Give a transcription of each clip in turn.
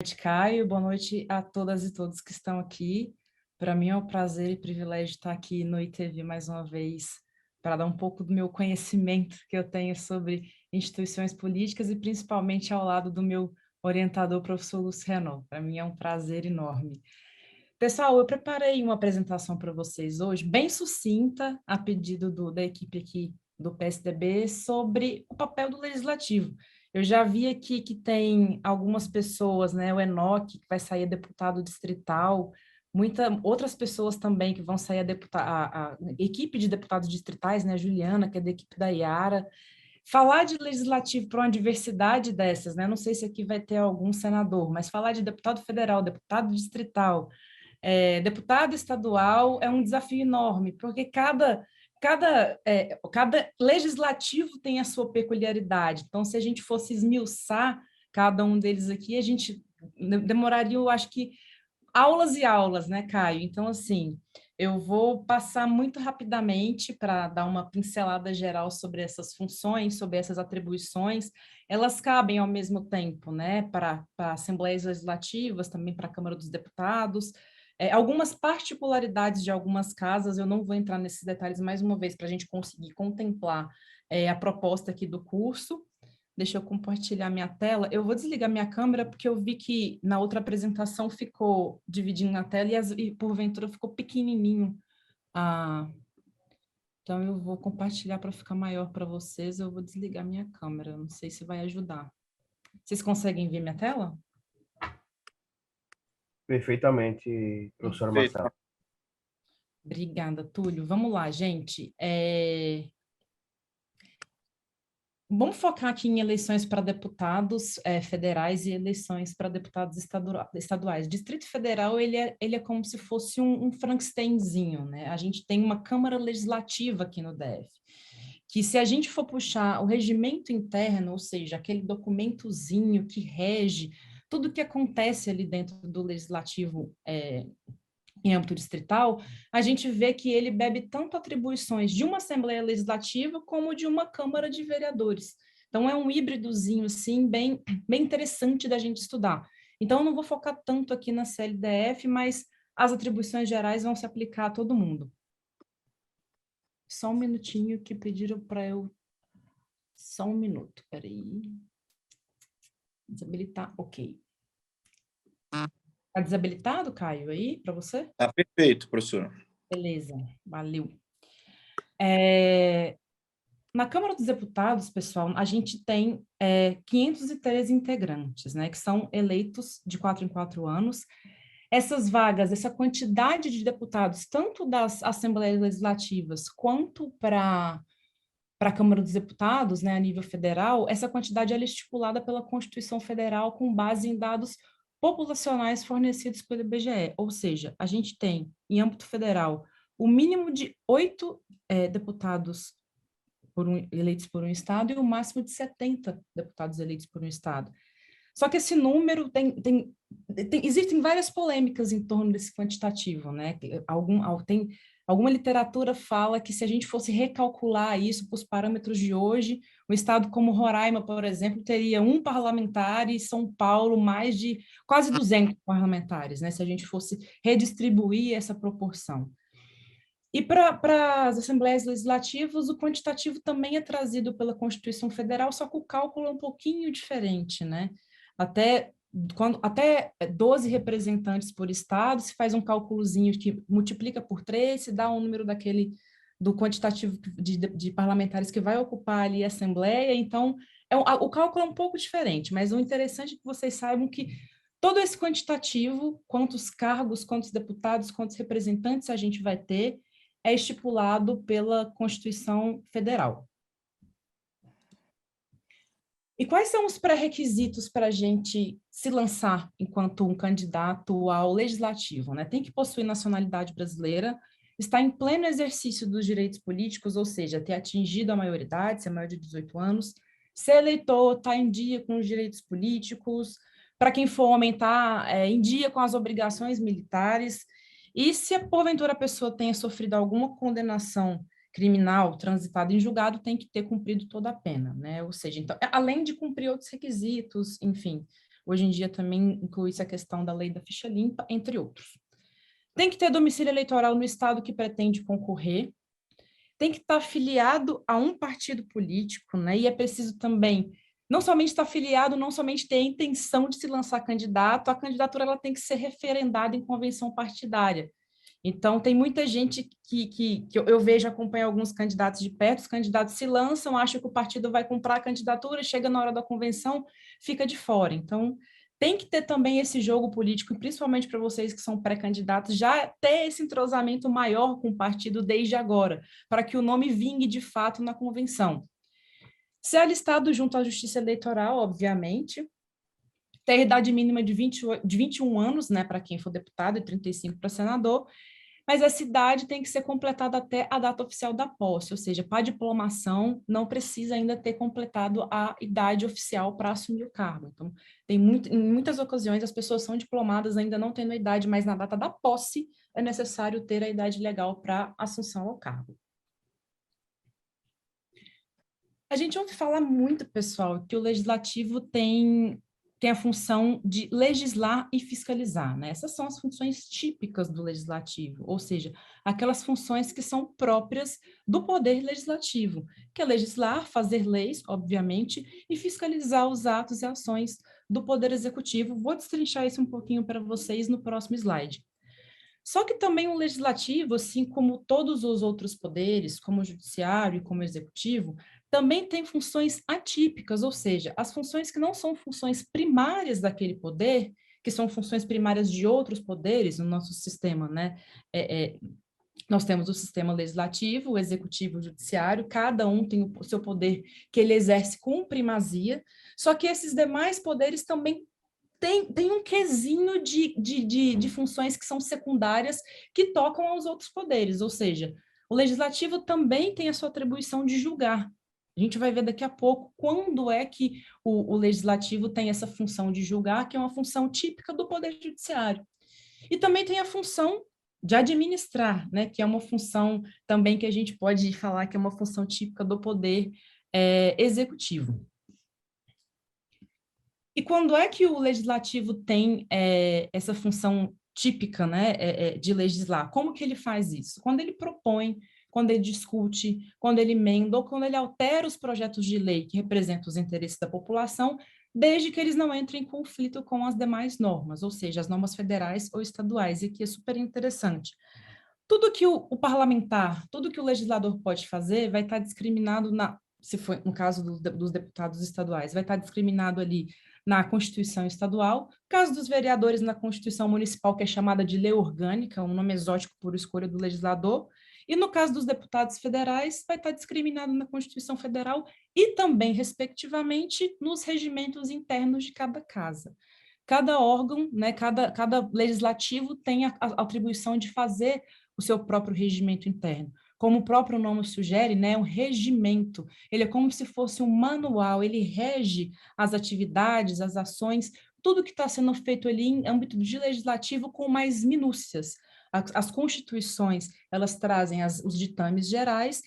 Noite, Caio. Boa noite a todas e todos que estão aqui. Para mim é um prazer e privilégio estar aqui no ITV mais uma vez para dar um pouco do meu conhecimento que eu tenho sobre instituições políticas e principalmente ao lado do meu orientador, professor Lúcio Renault. Para mim é um prazer enorme. Pessoal, eu preparei uma apresentação para vocês hoje, bem sucinta, a pedido da equipe aqui do PSDB, sobre o papel do legislativo. Eu já vi aqui que tem algumas pessoas, né, o Enoque, que vai sair a deputado distrital, outras pessoas também que vão sair a equipe de deputados distritais, né, a Juliana, que é da equipe da Iara. Falar de legislativo para uma diversidade dessas, né, não sei se aqui vai ter algum senador, mas falar de deputado federal, deputado distrital, deputado estadual é um desafio enorme, porque cada legislativo tem a sua peculiaridade. Então, se a gente fosse esmiuçar cada um deles aqui, a gente demoraria, eu acho que, aulas e aulas, né, Caio? Então, assim, eu vou passar muito rapidamente para dar uma pincelada geral sobre essas funções, sobre essas atribuições. Elas cabem ao mesmo tempo, né, para assembleias legislativas, também para a Câmara dos Deputados. Algumas particularidades de algumas casas, eu não vou entrar nesses detalhes mais uma vez, para a gente conseguir contemplar a proposta aqui do curso. Deixa eu compartilhar minha tela. Eu vou desligar minha câmera porque eu vi que na outra apresentação ficou dividindo a tela e porventura ficou pequenininho. Ah, então eu vou compartilhar para ficar maior para vocês. Eu vou desligar minha câmera. Não sei se vai ajudar. Vocês conseguem ver minha tela? Perfeitamente, professora Perfeito. Marcela. Obrigada, Túlio. Vamos lá, gente. Vamos focar aqui em eleições para deputados federais e eleições para deputados estaduais. Distrito Federal, ele é como se fosse um Frankensteinzinho, né? A gente tem uma Câmara Legislativa aqui no DF, que se a gente for puxar o regimento interno, ou seja, aquele documentozinho que rege tudo o que acontece ali dentro do Legislativo em âmbito distrital, a gente vê que ele bebe tanto atribuições de uma Assembleia Legislativa como de uma Câmara de Vereadores. Então, é um híbridozinho, assim, bem interessante da gente estudar. Então, eu não vou focar tanto aqui na CLDF, mas as atribuições gerais vão se aplicar a todo mundo. Só um minutinho que pediram para eu... Só um minuto, peraí. Desabilitar, ok. Está desabilitado, Caio, aí, para você? Tá perfeito, professor. Beleza, valeu. Na Câmara dos Deputados, pessoal, a gente tem 513 integrantes, né, que são eleitos de 4 em 4 anos. Essas vagas, essa quantidade de deputados, tanto das Assembleias Legislativas quanto para a Câmara dos Deputados, né, a nível federal, essa quantidade ela é estipulada pela Constituição Federal com base em dados populacionais fornecidos pelo IBGE. Ou seja, a gente tem, em âmbito federal, o mínimo de 8 deputados eleitos por um estado e o máximo de 70 deputados eleitos por um estado. Só que esse número existem várias polêmicas em torno desse quantitativo, né? Alguma literatura fala que se a gente fosse recalcular isso para os parâmetros de hoje, um estado como Roraima, por exemplo, teria um parlamentar e São Paulo mais de quase 200 parlamentares, né? Se a gente fosse redistribuir essa proporção. E para as assembleias legislativas, o quantitativo também é trazido pela Constituição Federal, só que o cálculo é um pouquinho diferente, né? Até 12 representantes por estado, se faz um cálculozinho que multiplica por 3, se dá um número do quantitativo de parlamentares que vai ocupar ali a Assembleia, então o cálculo é um pouco diferente, mas o interessante é que vocês saibam que todo esse quantitativo, quantos cargos, quantos deputados, quantos representantes a gente vai ter, é estipulado pela Constituição Federal. E quais são os pré-requisitos para a gente se lançar enquanto um candidato ao legislativo, né? Tem que possuir nacionalidade brasileira, estar em pleno exercício dos direitos políticos, ou seja, ter atingido a maioridade, ser maior de 18 anos, ser eleitor, estar em dia com os direitos políticos, para quem for homem, estar em dia com as obrigações militares, e se porventura a pessoa tenha sofrido alguma condenação criminal transitado em julgado, tem que ter cumprido toda a pena, né? Ou seja, então, além de cumprir outros requisitos, enfim, Hoje em dia também inclui-se a questão da lei da ficha limpa, entre outros. Tem que ter domicílio eleitoral no estado que pretende concorrer, tem que estar afiliado a um partido político, né? E é preciso também não somente estar afiliado, não somente ter a intenção de se lançar candidato, a candidatura ela tem que ser referendada em convenção partidária. Então, tem muita gente que eu vejo acompanhar alguns candidatos de perto, os candidatos se lançam, acham que o partido vai comprar a candidatura, chega na hora da convenção, fica de fora. Então, tem que ter também esse jogo político, principalmente para vocês que são pré-candidatos, já ter esse entrosamento maior com o partido desde agora, para que o nome vingue de fato na convenção. Ser alistado junto à Justiça Eleitoral, obviamente, ter a idade mínima de 21 anos, né, para quem for deputado, e 35 para senador, mas essa idade tem que ser completada até a data oficial da posse, ou seja, para diplomação não precisa ainda ter completado a idade oficial para assumir o cargo. Então, em muitas ocasiões as pessoas são diplomadas ainda não tendo a idade, mas na data da posse é necessário ter a idade legal para assunção ao cargo. A gente ouve falar muito, pessoal, que o legislativo tem a função de legislar e fiscalizar, né? Essas são as funções típicas do legislativo, ou seja, aquelas funções que são próprias do poder legislativo, que é legislar, fazer leis, obviamente, e fiscalizar os atos e ações do poder executivo. Vou destrinchar isso um pouquinho para vocês no próximo slide. Só que também o legislativo, assim como todos os outros poderes, como o judiciário e como o executivo, também tem funções atípicas, ou seja, as funções que não são funções primárias daquele poder, que são funções primárias de outros poderes no nosso sistema, né? Nós temos o sistema legislativo, o executivo, o judiciário, cada um tem o seu poder que ele exerce com primazia, só que esses demais poderes também tem um quesinho de funções que são secundárias que tocam aos outros poderes, ou seja, o legislativo também tem a sua atribuição de julgar. A gente vai ver daqui a pouco quando é que o legislativo tem essa função de julgar, que é uma função típica do poder judiciário. E também tem a função de administrar, né, que é uma função também que a gente pode falar que é uma função típica do poder executivo. E quando é que o legislativo tem essa função típica, né, de legislar? Como que ele faz isso? Quando ele propõe, quando ele discute, quando ele emenda ou quando ele altera os projetos de lei que representam os interesses da população, desde que eles não entrem em conflito com as demais normas, ou seja, as normas federais ou estaduais. E aqui é super interessante. Tudo que o parlamentar, tudo que o legislador pode fazer vai estar discriminado se for no caso dos deputados estaduais, vai estar discriminado ali na Constituição Estadual, caso dos vereadores na Constituição Municipal, que é chamada de lei orgânica, um nome exótico por escolha do legislador, e no caso dos deputados federais, vai estar discriminado na Constituição Federal e também, respectivamente, nos regimentos internos de cada casa. Cada órgão, né, cada legislativo tem a atribuição de fazer o seu próprio regimento interno. Como o próprio nome sugere, né, um regimento. Ele é como se fosse um manual, ele rege as atividades, as ações, tudo que está sendo feito ali em âmbito de legislativo com mais minúcias. As constituições, elas trazem os ditames gerais,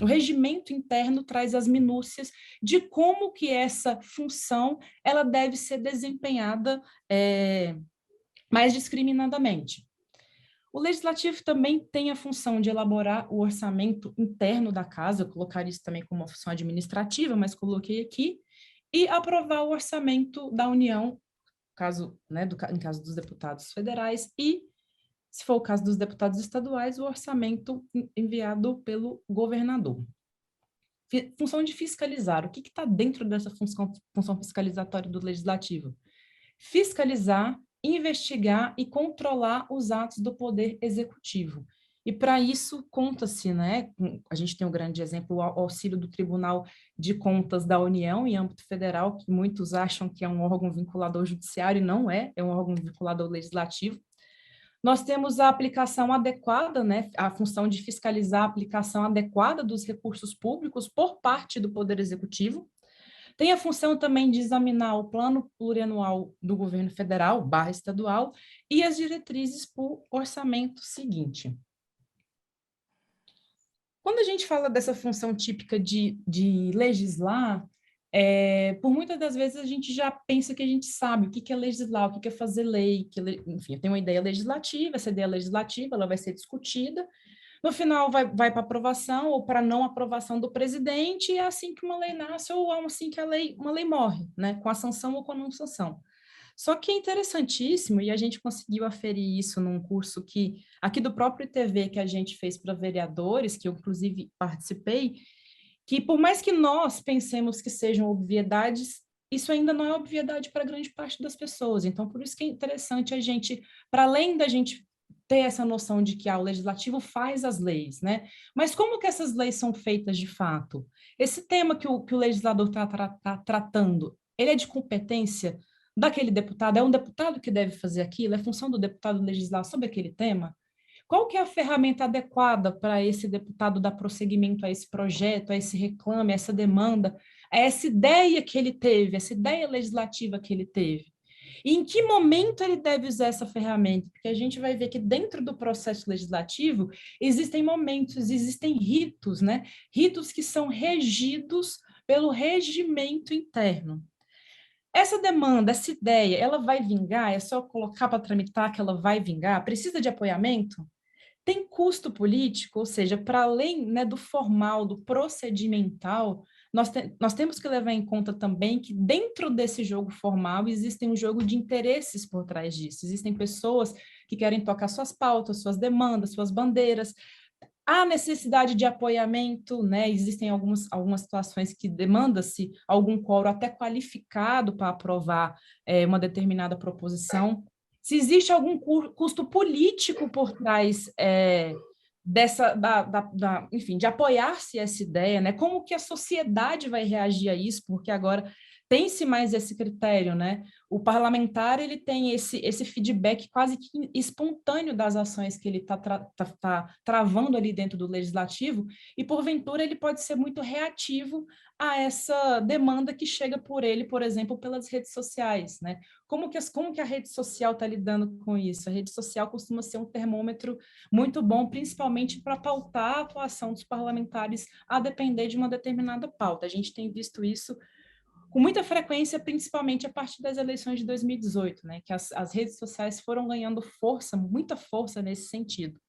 o regimento interno traz as minúcias de como que essa função ela deve ser desempenhada mais discriminadamente. O legislativo também tem a função de elaborar o orçamento interno da casa, eu colocaria isso também como uma função administrativa, mas coloquei aqui, e aprovar o orçamento da União, caso, né, em caso dos deputados federais, e, se for o caso dos deputados estaduais, o orçamento enviado pelo governador. Função de fiscalizar. O que está dentro dessa função fiscalizatória do legislativo? Fiscalizar, investigar e controlar os atos do poder executivo. E para isso conta-se, né? A gente tem um grande exemplo, o auxílio do Tribunal de Contas da União em âmbito federal, que muitos acham que é um órgão vinculado ao judiciário, e não é, é um órgão vinculado ao legislativo. Nós temos a aplicação adequada, né, a função de fiscalizar a aplicação adequada dos recursos públicos por parte do Poder Executivo. Tem a função também de examinar o plano plurianual do governo federal, barra estadual, e as diretrizes para o orçamento seguinte. Quando a gente fala dessa função típica de legislar, Por muitas das vezes a gente já pensa que a gente sabe o que é legislar, o que é fazer lei, enfim, eu tenho uma ideia legislativa, essa ideia legislativa ela vai ser discutida, no final vai para aprovação ou para não aprovação do presidente, e é assim que uma lei nasce ou é assim que uma lei morre, né? Com a sanção ou com a não sanção. Só que é interessantíssimo, e a gente conseguiu aferir isso num curso que, aqui do próprio ITV, que a gente fez para vereadores, que eu inclusive participei, que por mais que nós pensemos que sejam obviedades, isso ainda não é obviedade para grande parte das pessoas. Então, por isso que é interessante a gente, para além da gente ter essa noção de que o legislativo faz as leis, né? Mas como que essas leis são feitas de fato? Esse tema que o legislador está tratando, ele é de competência daquele deputado? É um deputado que deve fazer aquilo? É função do deputado legislar sobre aquele tema? Qual que é a ferramenta adequada para esse deputado dar prosseguimento a esse projeto, a esse reclame, a essa demanda, a essa ideia que ele teve, essa ideia legislativa que ele teve? E em que momento ele deve usar essa ferramenta? Porque a gente vai ver que dentro do processo legislativo existem momentos, existem ritos, né? Ritos que são regidos pelo regimento interno. Essa demanda, essa ideia, ela vai vingar? É só colocar para tramitar que ela vai vingar? Precisa de apoiamento? Tem custo político, ou seja, para além, né, do formal, do procedimental, nós temos que levar em conta também que dentro desse jogo formal existem um jogo de interesses por trás disso. Existem pessoas que querem tocar suas pautas, suas demandas, suas bandeiras. Há necessidade de apoiamento, né? Existem algumas situações que demanda-se algum quórum até qualificado para aprovar uma determinada proposição. Se existe algum custo político por trás enfim, de apoiar-se essa ideia, né? Como que a sociedade vai reagir a isso? Porque agora tem-se mais esse critério, né? O parlamentar ele tem esse feedback quase que espontâneo das ações que ele está travando ali dentro do legislativo, e porventura ele pode ser muito reativo a essa demanda que chega por ele, por exemplo, pelas redes sociais, né? Como que a rede social está lidando com isso? A rede social costuma ser um termômetro muito bom, principalmente para pautar a atuação dos parlamentares a depender de uma determinada pauta. A gente tem visto isso com muita frequência, principalmente a partir das eleições de 2018, né, que as redes sociais foram ganhando força, muita força nesse sentido.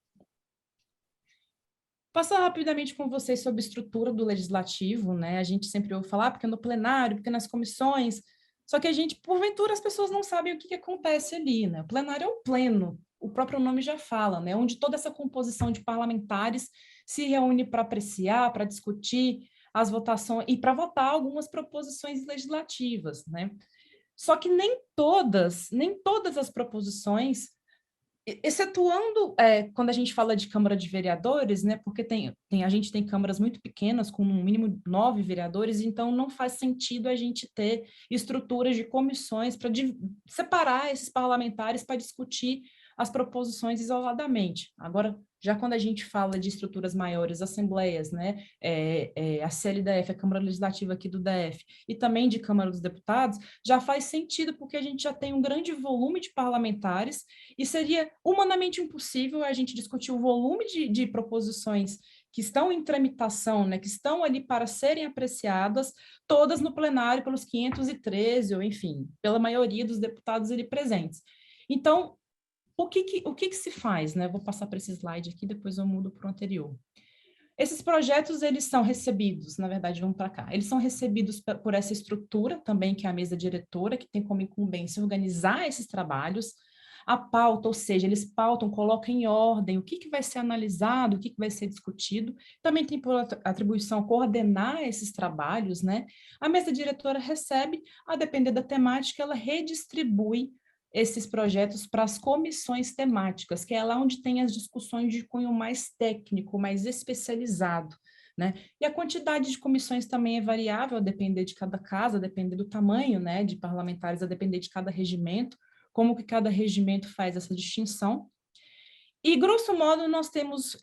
Passar rapidamente com vocês sobre a estrutura do legislativo, né? A gente sempre ouve falar, porque no plenário, porque nas comissões, só que a gente, porventura, as pessoas não sabem o que acontece ali, né? O plenário é o pleno, o próprio nome já fala, né? Onde toda essa composição de parlamentares se reúne para apreciar, para discutir as votações e para votar algumas proposições legislativas, né? Só que nem todas as proposições excetuando quando a gente fala de Câmara de Vereadores, né, porque a gente tem câmaras muito pequenas, com no mínimo 9 vereadores, então não faz sentido a gente ter estruturas de comissões para separar esses parlamentares para discutir as proposições isoladamente. Agora, já quando a gente fala de estruturas maiores, assembleias, né, a CLDF, a Câmara Legislativa aqui do DF, e também de Câmara dos Deputados, já faz sentido, porque a gente já tem um grande volume de parlamentares, e seria humanamente impossível a gente discutir o volume de proposições que estão em tramitação, né, que estão ali para serem apreciadas, todas no plenário pelos 513, ou enfim, pela maioria dos deputados ali presentes. Então, o que se faz, né? Vou passar para esse slide aqui, depois eu mudo para o anterior. Esses projetos, eles são recebidos, na verdade, vamos para cá, eles são recebidos por essa estrutura também, que é a mesa diretora, que tem como incumbência organizar esses trabalhos, a pauta, ou seja, eles pautam, colocam em ordem o que vai ser analisado, o que vai ser discutido, também tem por atribuição coordenar esses trabalhos, né? A mesa diretora recebe, a depender da temática, ela redistribui esses projetos para as comissões temáticas, que é lá onde tem as discussões de cunho mais técnico, mais especializado, né? E a quantidade de comissões também é variável, a depender de cada casa, a depender do tamanho, né, de parlamentares, a depender de cada regimento, como que cada regimento faz essa distinção. E, grosso modo, nós temos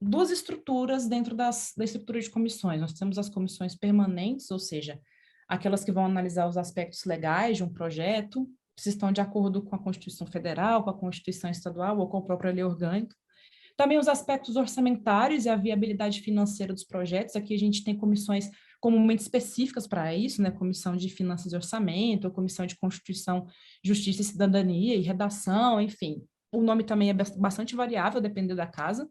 duas estruturas dentro da estrutura de comissões. Nós temos as comissões permanentes, ou seja, aquelas que vão analisar os aspectos legais de um projeto, se estão de acordo com a Constituição Federal, com a Constituição Estadual ou com a própria lei orgânica. Também os aspectos orçamentários e a viabilidade financeira dos projetos. Aqui a gente tem comissões comumente específicas para isso, né? Comissão de Finanças e Orçamento, ou Comissão de Constituição, Justiça e Cidadania e Redação, enfim. O nome também é bastante variável, dependendo da casa.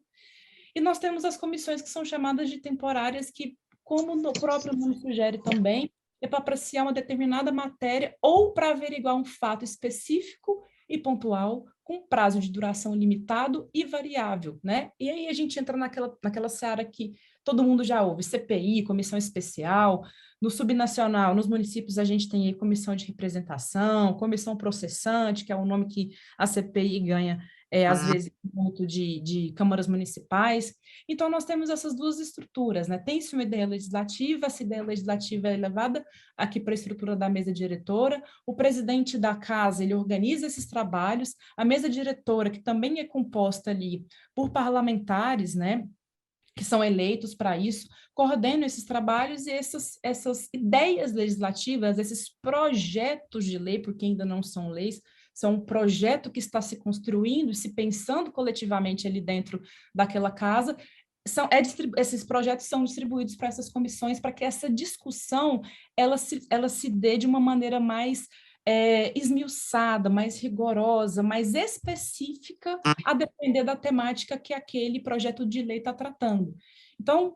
E nós temos as comissões que são chamadas de temporárias, que, como o próprio nome sugere também, é para apreciar uma determinada matéria ou para averiguar um fato específico e pontual, com prazo de duração limitado e variável, né? E aí a gente entra naquela seara que todo mundo já ouve, CPI, comissão especial, no subnacional, nos municípios a gente tem aí comissão de representação, comissão processante, que é o nome que a CPI ganha às vezes, muito de câmaras municipais. Então, nós temos essas duas estruturas, né? Tem-se uma ideia legislativa, essa ideia legislativa é levada aqui para a estrutura da mesa diretora, o presidente da casa, ele organiza esses trabalhos, a mesa diretora, que também é composta ali por parlamentares, né? Que são eleitos para isso, coordenam esses trabalhos e essas ideias legislativas, esses projetos de lei, porque ainda não são leis, são um projeto que está se construindo, se pensando coletivamente ali dentro daquela casa. Esses projetos são distribuídos para essas comissões para que essa discussão ela se dê de uma maneira mais esmiuçada, mais rigorosa, mais específica, a depender da temática que aquele projeto de lei está tratando. Então,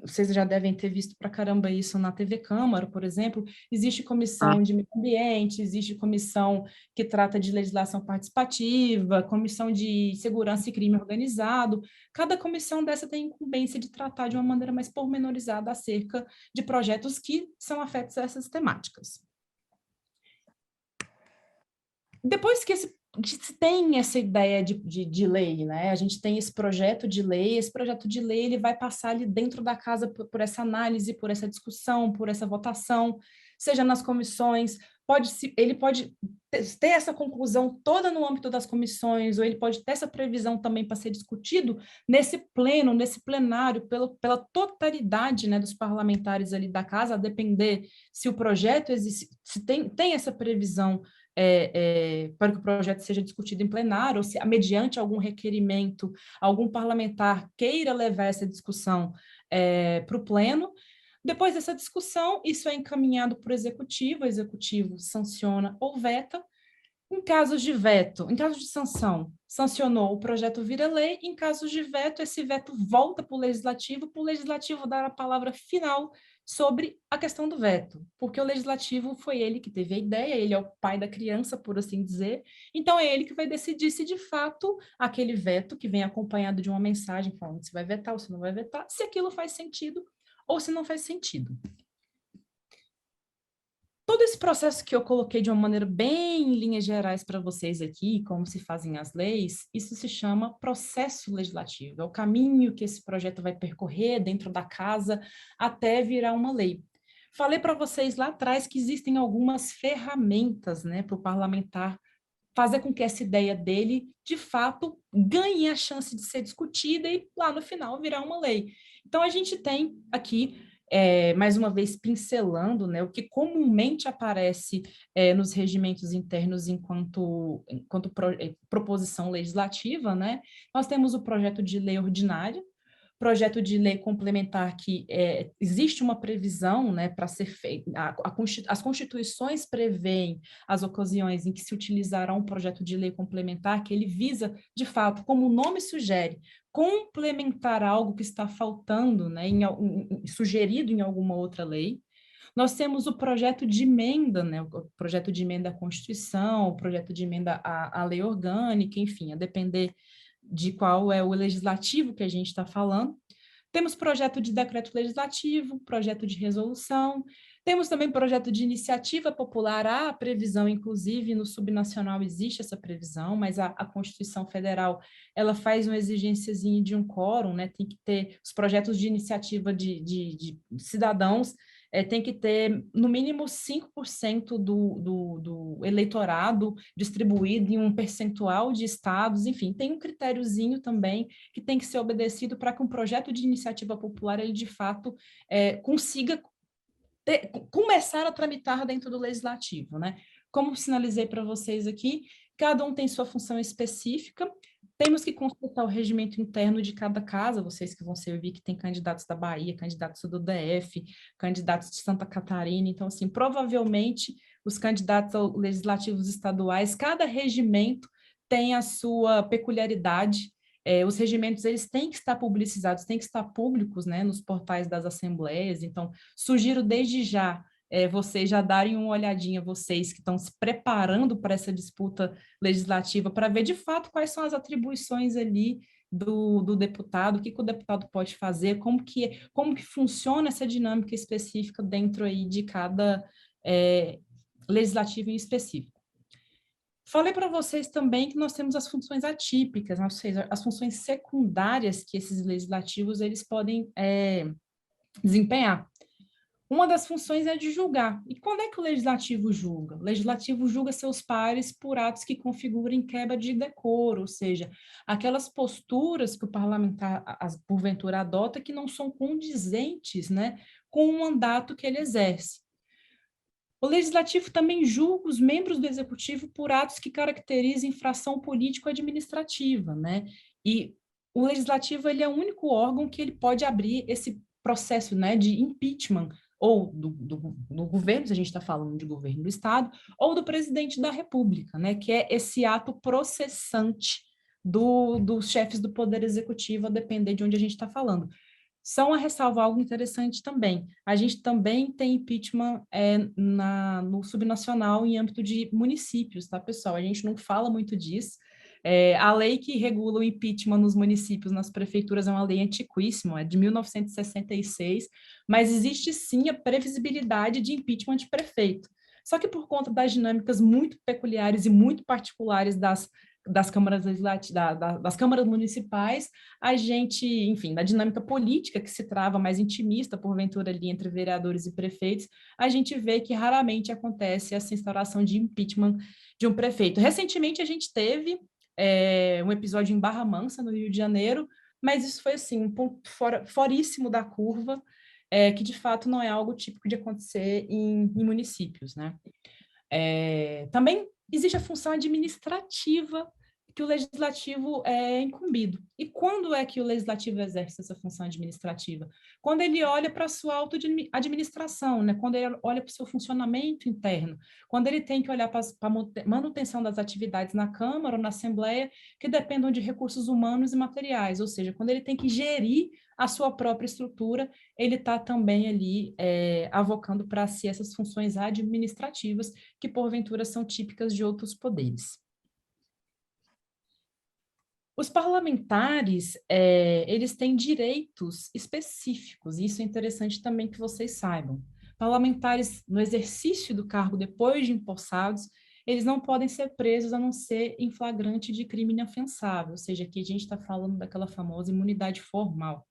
vocês já devem ter visto pra caramba isso na TV Câmara, por exemplo, existe comissão de meio ambiente, existe comissão que trata de legislação participativa, comissão de segurança e crime organizado. Cada comissão dessa tem incumbência de tratar de uma maneira mais pormenorizada acerca de projetos que são afetos a essas temáticas. Depois que se tem essa ideia de lei, né? A gente tem esse projeto de lei ele vai passar ali dentro da casa por essa análise, por essa discussão, por essa votação, seja nas comissões, ele pode ter essa conclusão toda no âmbito das comissões, ou ele pode ter essa previsão também para ser discutido nesse pleno, nesse plenário, pela totalidade, né, dos parlamentares ali da casa, a depender se o projeto existe, se tem essa previsão para que o projeto seja discutido em plenário, ou se, mediante algum requerimento, algum parlamentar queira levar essa discussão para o pleno. Depois dessa discussão, isso é encaminhado para o executivo sanciona ou veta. Em casos de veto, em casos de sanção, sancionou, o projeto vira lei. Em casos de veto, esse veto volta para o legislativo dar a palavra final sobre a questão do veto, porque o legislativo foi ele que teve a ideia, ele é o pai da criança, por assim dizer, então é ele que vai decidir se de fato aquele veto, que vem acompanhado de uma mensagem falando se vai vetar ou se não vai vetar, se aquilo faz sentido ou se não faz sentido. Todo esse processo que eu coloquei de uma maneira bem em linhas gerais para vocês aqui, como se fazem as leis, isso se chama processo legislativo. É o caminho que esse projeto vai percorrer dentro da casa até virar uma lei. Falei para vocês lá atrás que existem algumas ferramentas, né, para o parlamentar fazer com que essa ideia dele, de fato, ganhe a chance de ser discutida e lá no final virar uma lei. Então, a gente tem aqui mais uma vez pincelando, né, o que comumente aparece nos regimentos internos enquanto proposição legislativa, né? Nós temos o projeto de lei ordinária, projeto de lei complementar que existe uma previsão, né, para ser feita, as constituições prevêem as ocasiões em que se utilizará um projeto de lei complementar, que ele visa, de fato, como o nome sugere, complementar algo que está faltando, né, sugerido em alguma outra lei. Nós temos o projeto de emenda, né, o projeto de emenda à Constituição, o projeto de emenda à lei orgânica, enfim, a depender de qual é o legislativo que a gente está falando. Temos projeto de decreto legislativo, projeto de resolução, temos também projeto de iniciativa popular, há previsão, inclusive, no subnacional existe essa previsão, mas a Constituição Federal, ela faz uma exigênciazinha de um quórum, né? Tem que ter os projetos de iniciativa de cidadãos, tem que ter, no mínimo, 5% do eleitorado distribuído em um percentual de estados, enfim, tem um critériozinho também que tem que ser obedecido para que um projeto de iniciativa popular, ele, de fato, consiga começar a tramitar dentro do legislativo, né? Como sinalizei para vocês aqui, cada um tem sua função específica. Temos que consultar o regimento interno de cada casa, vocês que vão servir, que tem candidatos da Bahia, candidatos do DF, candidatos de Santa Catarina. Então, assim, provavelmente os candidatos aos legislativos estaduais, cada regimento tem a sua peculiaridade. Os regimentos, eles têm que estar publicizados, têm que estar públicos, né, nos portais das assembleias. Então, sugiro desde já vocês já darem uma olhadinha, vocês que estão se preparando para essa disputa legislativa, para ver de fato quais são as atribuições ali do deputado, o que o deputado pode fazer, como que funciona essa dinâmica específica dentro aí de cada legislativo em específico. Falei para vocês também que nós temos as funções atípicas, ou seja, as funções secundárias que esses legislativos eles podem desempenhar. Uma das funções é de julgar. E quando é que o legislativo julga? O legislativo julga seus pares por atos que configurem quebra de decoro, ou seja, aquelas posturas que o parlamentar, porventura, adota que não são condizentes, né, com o mandato que ele exerce. O legislativo também julga os membros do executivo por atos que caracterizem infração político-administrativa, né? E o legislativo ele é o único órgão que ele pode abrir esse processo, né, de impeachment ou do governo, se a gente está falando de governo do Estado, ou do presidente da República, né, que é esse ato processante dos chefes do Poder Executivo, a depender de onde a gente está falando. Só a ressalvar algo interessante também. A gente também tem impeachment no subnacional em âmbito de municípios, tá, pessoal? A gente não fala muito disso. A lei que regula o impeachment nos municípios, nas prefeituras, é uma lei antiquíssima, é de 1966, mas existe sim a previsibilidade de impeachment de prefeito. Só que por conta das dinâmicas muito peculiares e muito particulares das câmaras legislativas, das câmaras municipais, a gente, enfim, da dinâmica política que se trava mais intimista, porventura, ali entre vereadores e prefeitos, a gente vê que raramente acontece essa instauração de impeachment de um prefeito. Recentemente, a gente teve um episódio em Barra Mansa, no Rio de Janeiro, mas isso foi, assim, um ponto foríssimo da curva, que, de fato, não é algo típico de acontecer em municípios, né? Também existe a função administrativa que o legislativo é incumbido. E quando é que o legislativo exerce essa função administrativa? Quando ele olha para a sua auto-administração, né? Quando ele olha para o seu funcionamento interno, quando ele tem que olhar para a manutenção das atividades na Câmara ou na Assembleia que dependam de recursos humanos e materiais, ou seja, quando ele tem que gerir a sua própria estrutura, ele está também ali avocando para si essas funções administrativas que, porventura, são típicas de outros poderes. Os parlamentares, eles têm direitos específicos, e isso é interessante também que vocês saibam. Parlamentares, no exercício do cargo depois de empossados, eles não podem ser presos a não ser em flagrante de crime inafiançável, ou seja, aqui a gente está falando daquela famosa imunidade formal.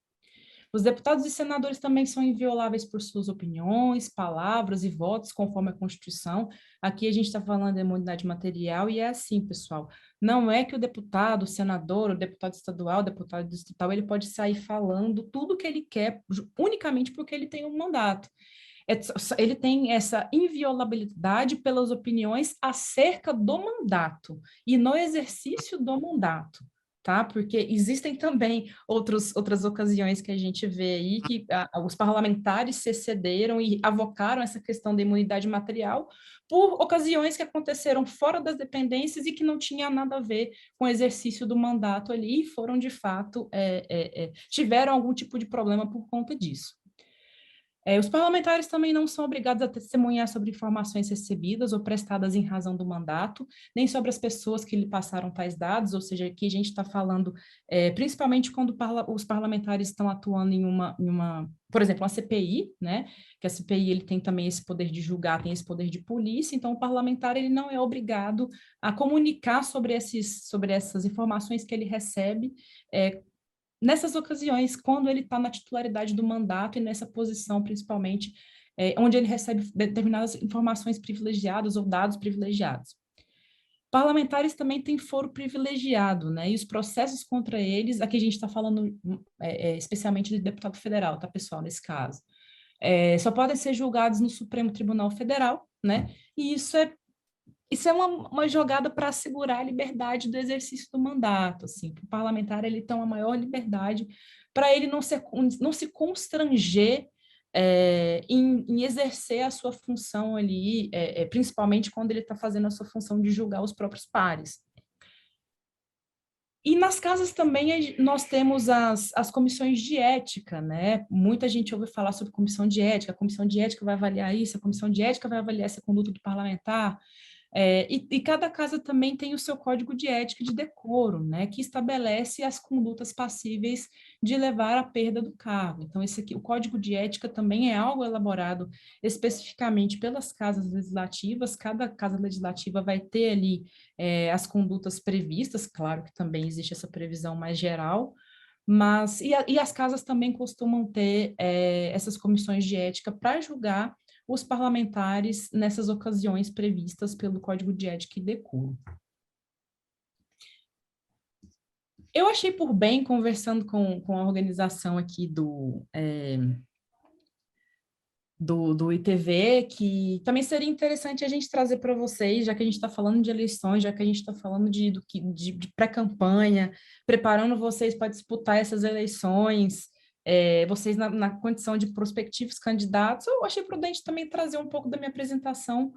Os deputados e senadores também são invioláveis por suas opiniões, palavras e votos, conforme a Constituição. Aqui a gente está falando de imunidade material e é assim, pessoal. Não é que o deputado, o senador, o deputado estadual, o deputado distrital, ele pode sair falando tudo o que ele quer unicamente porque ele tem um mandato. Ele tem essa inviolabilidade pelas opiniões acerca do mandato e no exercício do mandato. Tá? Porque existem também outras ocasiões que a gente vê aí que os parlamentares se excederam e avocaram essa questão da imunidade material por ocasiões que aconteceram fora das dependências e que não tinha nada a ver com o exercício do mandato ali e foram, de fato, tiveram algum tipo de problema por conta disso. Os parlamentares também não são obrigados a testemunhar sobre informações recebidas ou prestadas em razão do mandato, nem sobre as pessoas que lhe passaram tais dados, ou seja, aqui a gente está falando principalmente quando os parlamentares estão atuando em uma, por exemplo, uma CPI, né? Que a CPI ele tem também esse poder de julgar, tem esse poder de polícia, então o parlamentar ele não é obrigado a comunicar sobre essas informações que ele recebe nessas ocasiões, quando ele está na titularidade do mandato e nessa posição, principalmente, onde ele recebe determinadas informações privilegiadas ou dados privilegiados. Parlamentares também têm foro privilegiado, né? E os processos contra eles, aqui a gente está falando especialmente de deputado federal, tá, pessoal, nesse caso, só podem ser julgados no Supremo Tribunal Federal, né? E isso é isso é uma jogada para assegurar a liberdade do exercício do mandato, assim, que o parlamentar ele tem uma maior liberdade para ele não se constranger em exercer a sua função ali, principalmente quando ele está fazendo a sua função de julgar os próprios pares. E nas casas também nós temos as comissões de ética, né? Muita gente ouve falar sobre comissão de ética, a comissão de ética vai avaliar isso, a comissão de ética vai avaliar essa conduta do parlamentar. E cada casa também tem o seu código de ética e de decoro, né, que estabelece as condutas passíveis de levar à perda do cargo. Então, esse aqui, o código de ética também é algo elaborado especificamente pelas casas legislativas. Cada casa legislativa vai ter ali as condutas previstas, claro que também existe essa previsão mais geral, mas e as casas também costumam ter essas comissões de ética para julgar os parlamentares nessas ocasiões previstas pelo Código de Ética e Decoro. Eu achei por bem, conversando com a organização aqui do ITV, que também seria interessante a gente trazer para vocês, já que a gente está falando de eleições, já que a gente está falando de pré-campanha, preparando vocês para disputar essas eleições, vocês na condição de prospectivos candidatos, eu achei prudente também trazer um pouco da minha apresentação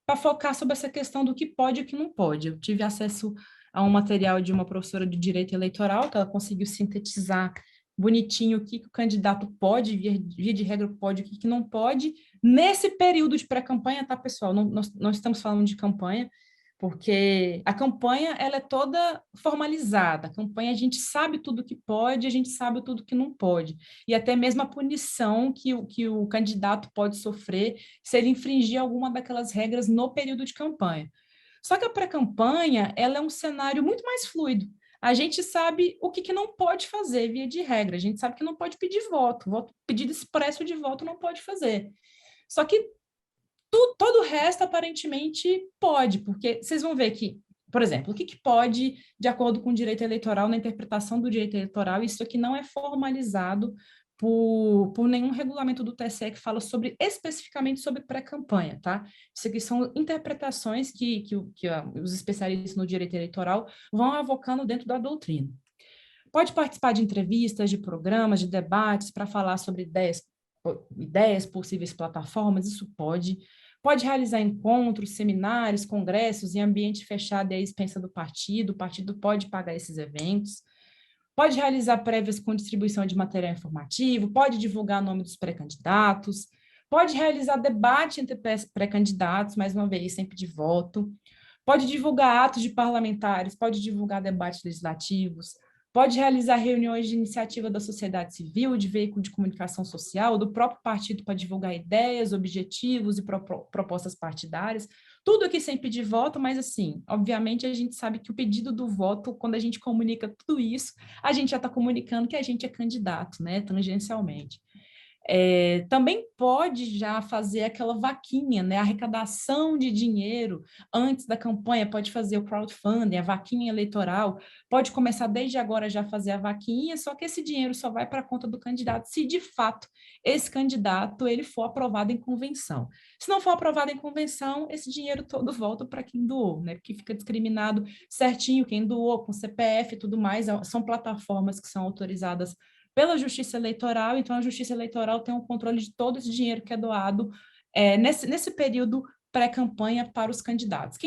para focar sobre essa questão do que pode e o que não pode. Eu tive acesso a um material de uma professora de direito eleitoral, que ela conseguiu sintetizar bonitinho o que o candidato pode, via de regra pode, o que não pode, nesse período de pré-campanha, tá, pessoal? Não estamos falando de campanha, porque a campanha ela é toda formalizada, a campanha a gente sabe tudo que pode, a gente sabe tudo que não pode, e até mesmo a punição que o candidato pode sofrer se ele infringir alguma daquelas regras no período de campanha. Só que a pré-campanha, ela é um cenário muito mais fluido. A gente sabe o que não pode fazer, via de regra. A gente sabe que não pode pedir voto, pedido expresso de voto não pode fazer. Só que todo o resto, aparentemente, pode, porque vocês vão ver que, por exemplo, o que pode, de acordo com o direito eleitoral, na interpretação do direito eleitoral, isso aqui não é formalizado por nenhum regulamento do TSE que fala especificamente sobre pré-campanha, tá? Isso aqui são interpretações que os especialistas no direito eleitoral vão avocando dentro da doutrina. Pode participar de entrevistas, de programas, de debates para falar sobre ideias, possíveis plataformas, isso pode. Pode realizar encontros, seminários, congressos em ambiente fechado e à expensa do partido, o partido pode pagar esses eventos. Pode realizar prévias com distribuição de material informativo, pode divulgar o nome dos pré-candidatos, pode realizar debate entre pré-candidatos, mais uma vez, sempre de voto, pode divulgar atos de parlamentares, pode divulgar debates legislativos, pode realizar reuniões de iniciativa da sociedade civil, de veículo de comunicação social, do próprio partido para divulgar ideias, objetivos e propostas partidárias, tudo aqui sem pedir voto, mas assim, obviamente a gente sabe que o pedido do voto, quando a gente comunica tudo isso, a gente já está comunicando que a gente é candidato, né, tangencialmente. Também pode já fazer aquela vaquinha, né, arrecadação de dinheiro antes da campanha, pode fazer o crowdfunding, a vaquinha eleitoral, pode começar desde agora já a fazer a vaquinha, só que esse dinheiro só vai para a conta do candidato se de fato esse candidato ele for aprovado em convenção. Se não for aprovado em convenção, esse dinheiro todo volta para quem doou, né, porque fica discriminado certinho quem doou, com CPF e tudo mais, são plataformas que são autorizadas pela Justiça Eleitoral, então a Justiça Eleitoral tem um controle de todo esse dinheiro que é doado nesse período pré-campanha para os candidatos.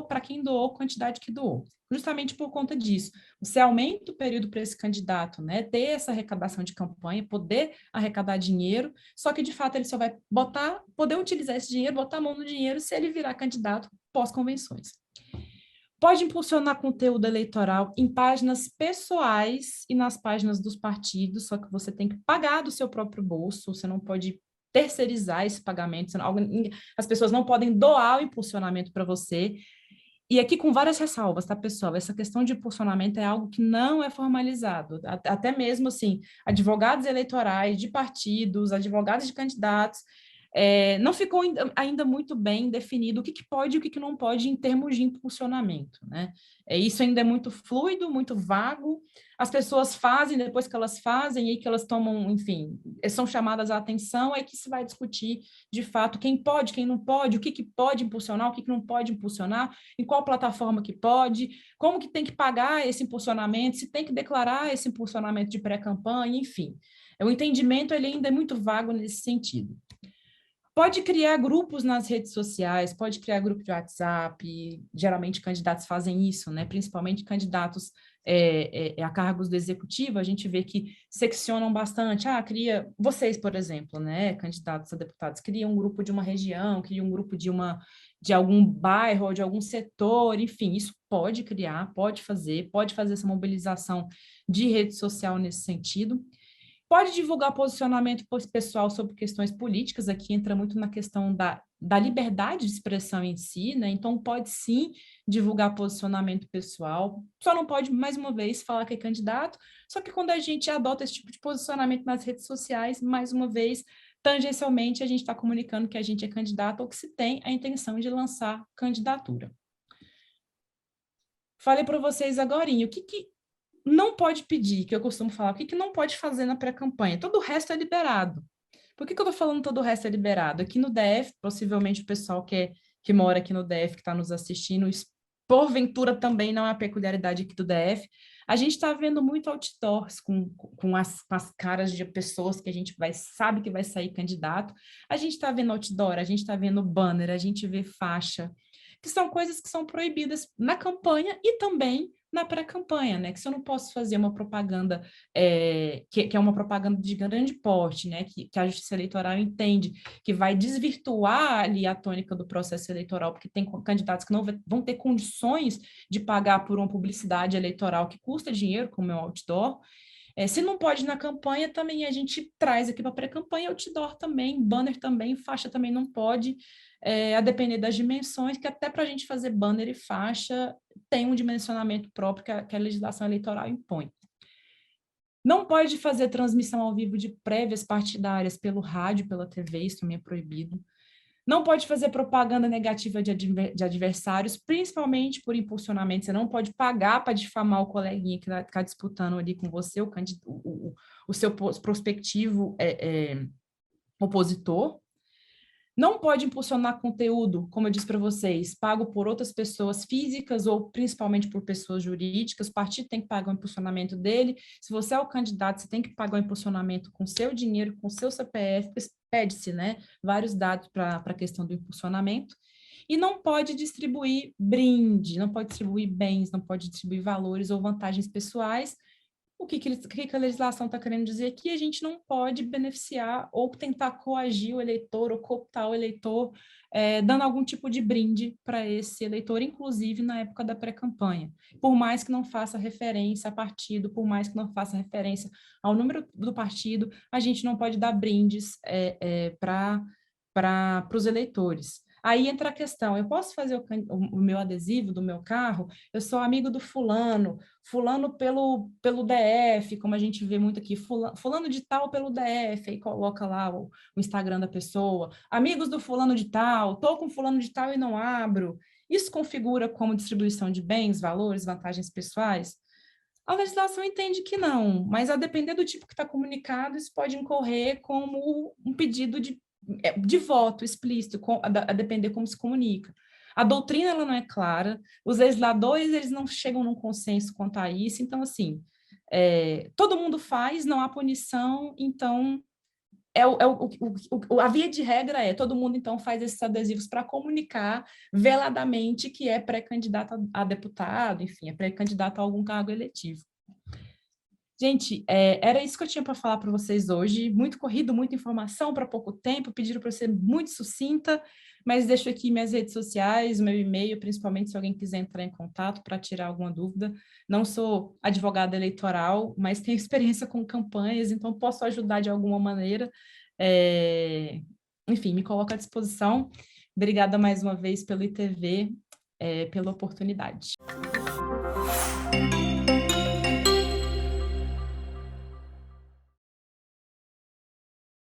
Para quem doou, quantidade que doou. Justamente por conta disso. Você aumenta o período para esse candidato, né, ter essa arrecadação de campanha, poder arrecadar dinheiro, só que de fato ele só vai poder utilizar esse dinheiro, botar a mão no dinheiro se ele virar candidato pós-convenções. Pode impulsionar conteúdo eleitoral em páginas pessoais e nas páginas dos partidos, só que você tem que pagar do seu próprio bolso, você não pode terceirizar esse pagamento, as pessoas não podem doar o impulsionamento para você. E aqui com várias ressalvas, tá, pessoal? Essa questão de impulsionamento é algo que não é formalizado. Até mesmo, assim, advogados eleitorais de partidos, advogados de candidatos, não ficou ainda muito bem definido o que pode e o que não pode em termos de impulsionamento, né? Isso ainda é muito fluido, muito vago. As pessoas fazem, depois que elas fazem, aí que elas tomam, enfim, são chamadas à atenção, aí que se vai discutir, de fato, quem pode, quem não pode, o que pode impulsionar, o que não pode impulsionar, em qual plataforma que pode, como que tem que pagar esse impulsionamento, se tem que declarar esse impulsionamento de pré-campanha, enfim. O entendimento ele ainda é muito vago nesse sentido. Pode criar grupos nas redes sociais, pode criar grupo de WhatsApp, geralmente candidatos fazem isso, né? Principalmente candidatos a cargos do executivo, a gente vê que seccionam bastante. Cria, vocês, por exemplo, né? Candidatos a deputados, criam um grupo de uma região, criam um grupo de algum bairro ou de algum setor, enfim, isso pode criar, pode fazer essa mobilização de rede social nesse sentido. Pode divulgar posicionamento pessoal sobre questões políticas, aqui entra muito na questão da liberdade de expressão em si, né? Então, pode sim divulgar posicionamento pessoal, só não pode, mais uma vez, falar que é candidato, só que quando a gente adota esse tipo de posicionamento nas redes sociais, mais uma vez, tangencialmente, a gente está comunicando que a gente é candidato ou que se tem a intenção de lançar candidatura. Falei para vocês agorinha, o que não pode pedir, que eu costumo falar, o que não pode fazer na pré-campanha? Todo o resto é liberado. Por que eu estou falando todo o resto é liberado? Aqui no DF, possivelmente o pessoal que mora aqui no DF, que está nos assistindo, porventura também não é a peculiaridade aqui do DF, a gente está vendo muito outdoors com as caras de pessoas que a gente sabe que vai sair candidato, a gente está vendo outdoor, a gente está vendo banner, a gente vê faixa, que são coisas que são proibidas na campanha e também na pré-campanha, né? Que se eu não posso fazer uma propaganda que é uma propaganda de grande porte, né? Que a Justiça Eleitoral entende que vai desvirtuar ali a tônica do processo eleitoral, porque tem candidatos que não vão ter condições de pagar por uma publicidade eleitoral que custa dinheiro, como é o outdoor. Se não pode na campanha, também a gente traz aqui para a pré-campanha, outdoor também, banner também, faixa também não pode, a depender das dimensões, que até para a gente fazer banner e faixa tem um dimensionamento próprio que a legislação eleitoral impõe. Não pode fazer transmissão ao vivo de prévias partidárias pelo rádio, pela TV, isso também é proibido. Não pode fazer propaganda negativa de adversários, principalmente por impulsionamento. Você não pode pagar para difamar o coleguinha que está disputando ali com você, o seu prospectivo opositor. Não pode impulsionar conteúdo, como eu disse para vocês, pago por outras pessoas físicas ou principalmente por pessoas jurídicas. O partido tem que pagar o impulsionamento dele. Se você é o candidato, você tem que pagar o impulsionamento com seu dinheiro, com seu CPF, pede-se, né, vários dados para a questão do impulsionamento. E não pode distribuir brinde, não pode distribuir bens, não pode distribuir valores ou vantagens pessoais. O que a legislação está querendo dizer é que a gente não pode beneficiar ou tentar coagir o eleitor ou cooptar o eleitor, dando algum tipo de brinde para esse eleitor, inclusive na época da pré-campanha. Por mais que não faça referência a partido, por mais que não faça referência ao número do partido, a gente não pode dar brindes para os eleitores. Aí entra a questão, eu posso fazer o meu adesivo do meu carro, eu sou amigo do fulano pelo DF, como a gente vê muito aqui, fulano de tal pelo DF, aí coloca lá o Instagram da pessoa, amigos do fulano de tal, estou com fulano de tal e não abro. Isso configura como distribuição de bens, valores, vantagens pessoais? A legislação entende que não, mas a depender do tipo que está comunicado, isso pode incorrer como um pedido de voto explícito, a depender como se comunica. A doutrina ela não é clara, os legisladores eles não chegam num consenso quanto a isso, então, assim, todo mundo faz, não há punição, então, a via de regra todo mundo, então, faz esses adesivos para comunicar veladamente que é pré-candidato a deputado, enfim, é pré-candidato a algum cargo eletivo. Gente, era isso que eu tinha para falar para vocês hoje. Muito corrido, muita informação para pouco tempo. Pediram para eu ser muito sucinta, mas deixo aqui minhas redes sociais, meu e-mail, principalmente se alguém quiser entrar em contato para tirar alguma dúvida. Não sou advogada eleitoral, mas tenho experiência com campanhas, então posso ajudar de alguma maneira. Enfim, me coloco à disposição. Obrigada mais uma vez pelo ITV, pela oportunidade.